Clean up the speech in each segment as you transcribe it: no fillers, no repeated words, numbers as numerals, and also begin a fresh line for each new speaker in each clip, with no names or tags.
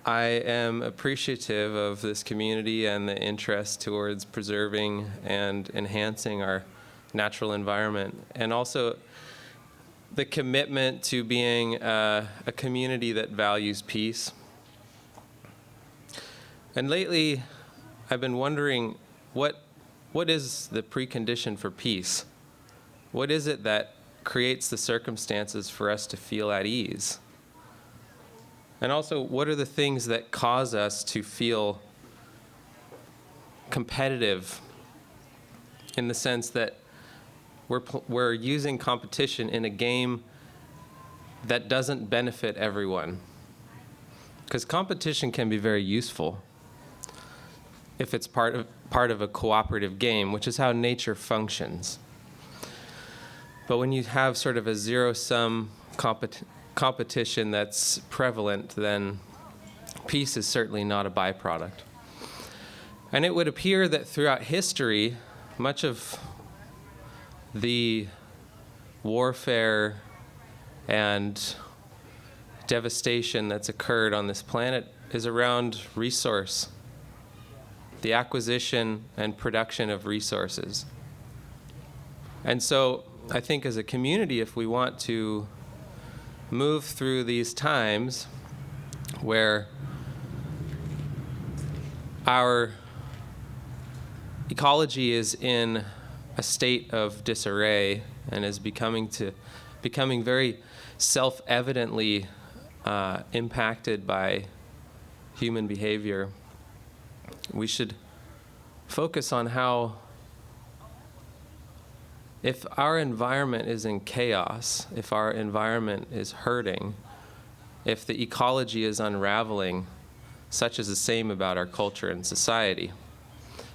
I am appreciative of this community and the interest towards preserving and enhancing our natural environment, and also the commitment to being a community that values peace. And lately, I've been wondering, what is the precondition for peace? What is it that creates the circumstances for us to feel at ease? And also, what are the things that cause us to feel competitive, in the sense that we're using competition in a game that doesn't benefit everyone? Because competition can be very useful if it's part of a cooperative game, which is how nature functions. But when you have sort of a zero-sum competition that's prevalent, then peace is certainly not a byproduct. And it would appear that throughout history, much of the warfare and devastation that's occurred on this planet is around resource, the acquisition and production of resources. And so I think as a community, if we want to move through these times where our ecology is in a state of disarray and is becoming very self-evidently impacted by human behavior, we should focus on how, if our environment is in chaos, if our environment is hurting, if the ecology is unraveling, such is the same about our culture and society.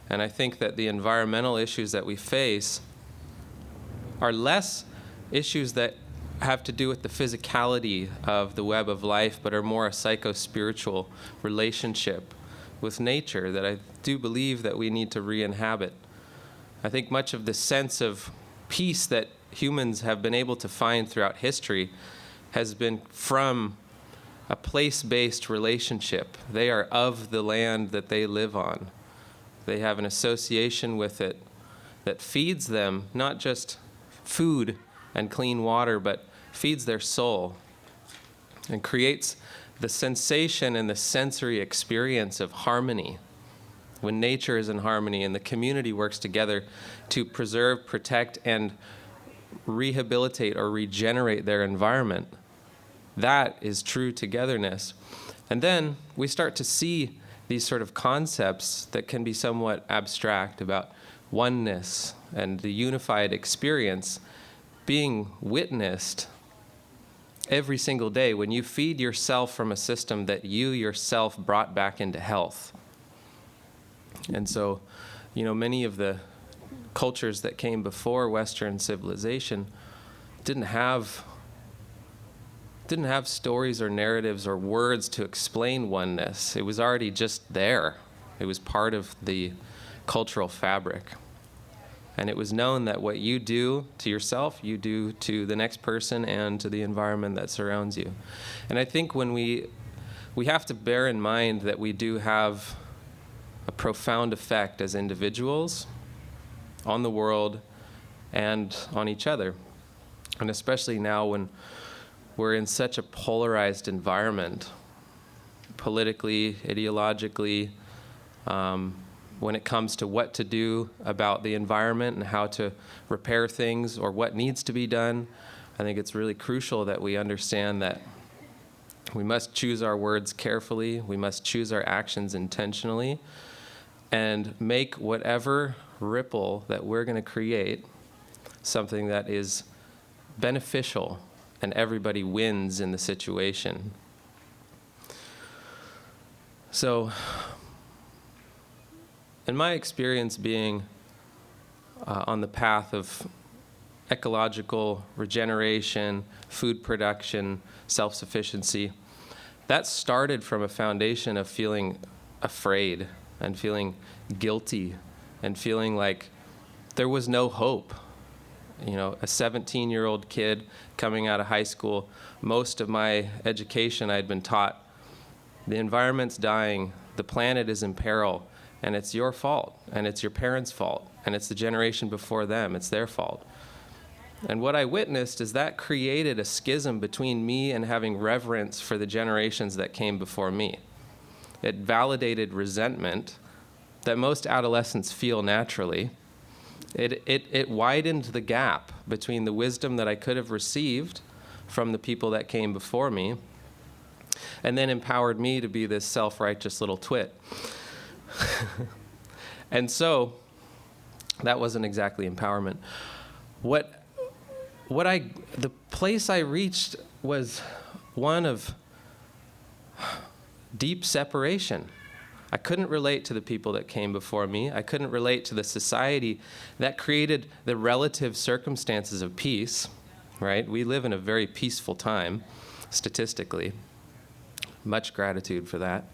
And I think that the environmental issues that we face are less issues that have to do with the physicality of the web of life, but are more a psycho-spiritual relationship with nature that I do believe that we need to re-inhabit. I think much of the sense of peace that humans have been able to find throughout history has been from a place-based relationship. They are of the land that they live on. They have an association with it that feeds them not just food and clean water, but feeds their soul and creates the sensation and the sensory experience of harmony. When nature is in harmony and the community works together to preserve, protect, and rehabilitate or regenerate their environment, that is true togetherness. And then we start to see these sort of concepts that can be somewhat abstract about oneness and the unified experience being witnessed every single day when you feed yourself from a system that you yourself brought back into health. And so, many of the cultures that came before Western civilization didn't have stories or narratives or words to explain oneness. It was already just there. It was part of the cultural fabric. And it was known that what you do to yourself, you do to the next person and to the environment that surrounds you. And I think when we have to bear in mind that we do have a profound effect as individuals on the world and on each other. And especially now when we're in such a polarized environment, politically, ideologically, when it comes to what to do about the environment and how to repair things or what needs to be done, I think it's really crucial that we understand that we must choose our words carefully, we must choose our actions intentionally, and make whatever ripple that we're going to create something that is beneficial and everybody wins in the situation. So, in my experience being on the path of ecological regeneration, food production, self-sufficiency, that started from a foundation of feeling afraid and feeling guilty and feeling like there was no hope. A 17-year-old kid coming out of high school, most of my education I'd been taught The environment's dying, the planet is in peril, and it's your fault, and it's your parents' fault, and it's the generation before them, it's their fault. And what I witnessed is that created a schism between me and having reverence for the generations that came before me. It validated resentment that most adolescents feel naturally. It widened the gap between the wisdom that I could have received from the people that came before me, and then empowered me to be this self-righteous little twit. And so, that wasn't exactly empowerment. The place I reached was one of deep separation. I couldn't relate to the people that came before me. I couldn't relate to the society that created the relative circumstances of peace, right? We live in a very peaceful time, statistically. Much gratitude for that.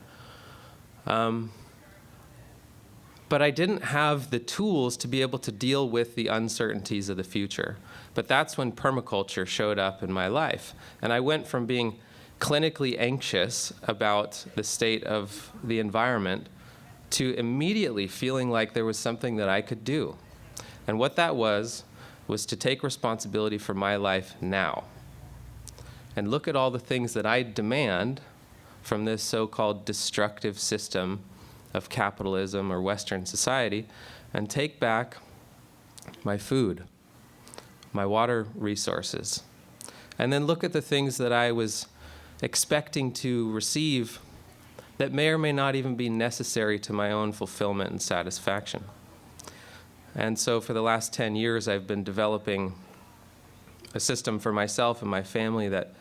But I didn't have the tools to be able to deal with the uncertainties of the future. But that's when permaculture showed up in my life. And I went from being clinically anxious about the state of the environment to immediately feeling like there was something that I could do. And what that was to take responsibility for my life now. And look at all the things that I demand from this so-called destructive system of capitalism or Western society, and take back my food, my water resources. And then look at the things that I was expecting to receive that may or may not even be necessary to my own fulfillment and satisfaction. And so for the last 10 years, I've been developing a system for myself and my family that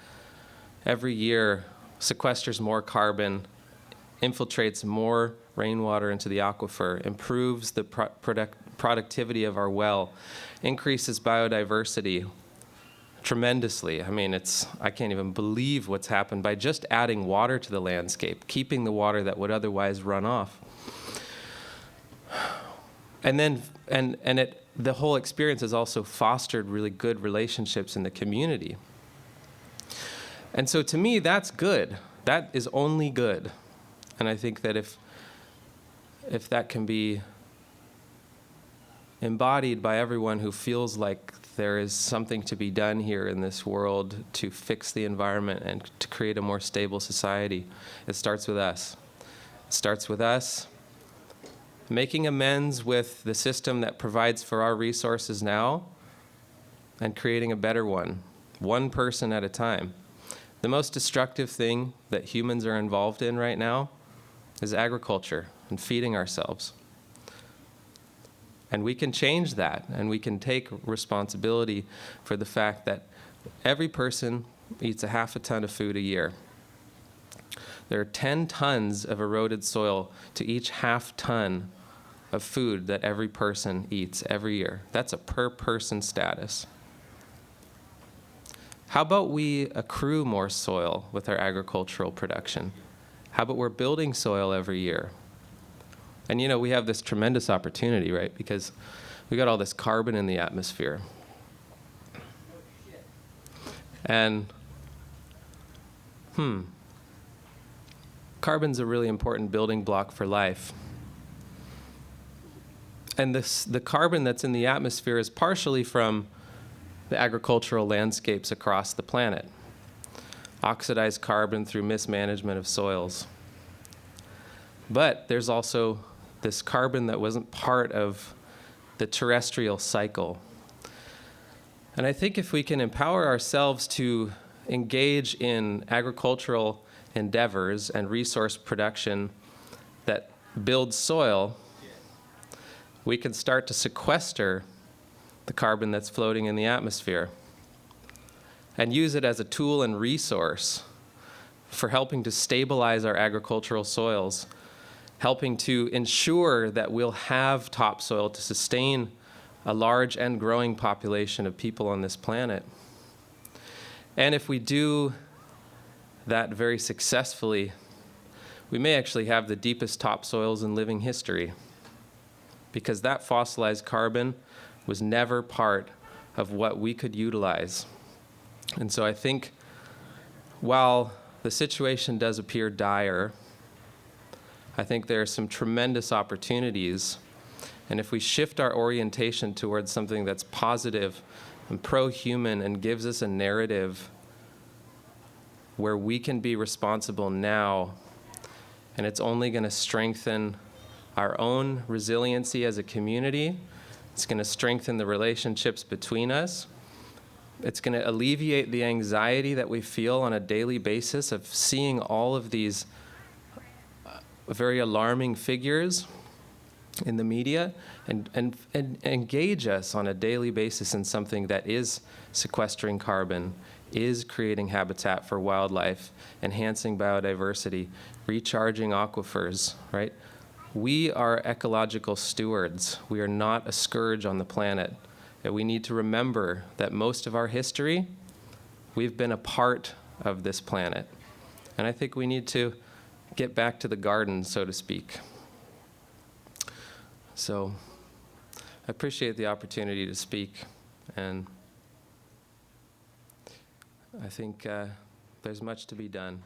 every year sequesters more carbon, infiltrates more rainwater into the aquifer, improves the productivity of our well, increases biodiversity tremendously. I mean, I can't even believe what's happened by just adding water to the landscape, keeping the water that would otherwise run off. And then, the whole experience has also fostered really good relationships in the community. And so to me, that's good. That is only good. And I think that if that can be embodied by everyone who feels like there is something to be done here in this world to fix the environment and to create a more stable society, it starts with us. It starts with us making amends with the system that provides for our resources now and creating a better one person at a time. The most destructive thing that humans are involved in right now is agriculture and feeding ourselves. And we can change that, and we can take responsibility for the fact that every person eats a half a ton of food a year. There are 10 tons of eroded soil to each half ton of food that every person eats every year. That's a per person status. How about we accrue more soil with our agricultural production? How about we're building soil every year? And we have this tremendous opportunity, right? Because we got all this carbon in the atmosphere. And, carbon's a really important building block for life. And the carbon that's in the atmosphere is partially from the agricultural landscapes across the planet. Oxidized carbon through mismanagement of soils. But there's also this carbon that wasn't part of the terrestrial cycle. And I think if we can empower ourselves to engage in agricultural endeavors and resource production that build soil, we can start to sequester the carbon that's floating in the atmosphere and use it as a tool and resource for helping to stabilize our agricultural soils, helping to ensure that we'll have topsoil to sustain a large and growing population of people on this planet. And if we do that very successfully, we may actually have the deepest topsoils in living history, because that fossilized carbon was never part of what we could utilize. And so I think while the situation does appear dire, I think there are some tremendous opportunities. And if we shift our orientation towards something that's positive and pro-human and gives us a narrative where we can be responsible now, and it's only going to strengthen our own resiliency as a community, it's going to strengthen the relationships between us, it's going to alleviate the anxiety that we feel on a daily basis of seeing all of these very alarming figures in the media, and engage us on a daily basis in something that is sequestering carbon, is creating habitat for wildlife, enhancing biodiversity, recharging aquifers, right? We are ecological stewards. We are not a scourge on the planet. And we need to remember that most of our history, we've been a part of this planet. And I think we need to get back to the garden, so to speak. So I appreciate the opportunity to speak, and I think there's much to be done.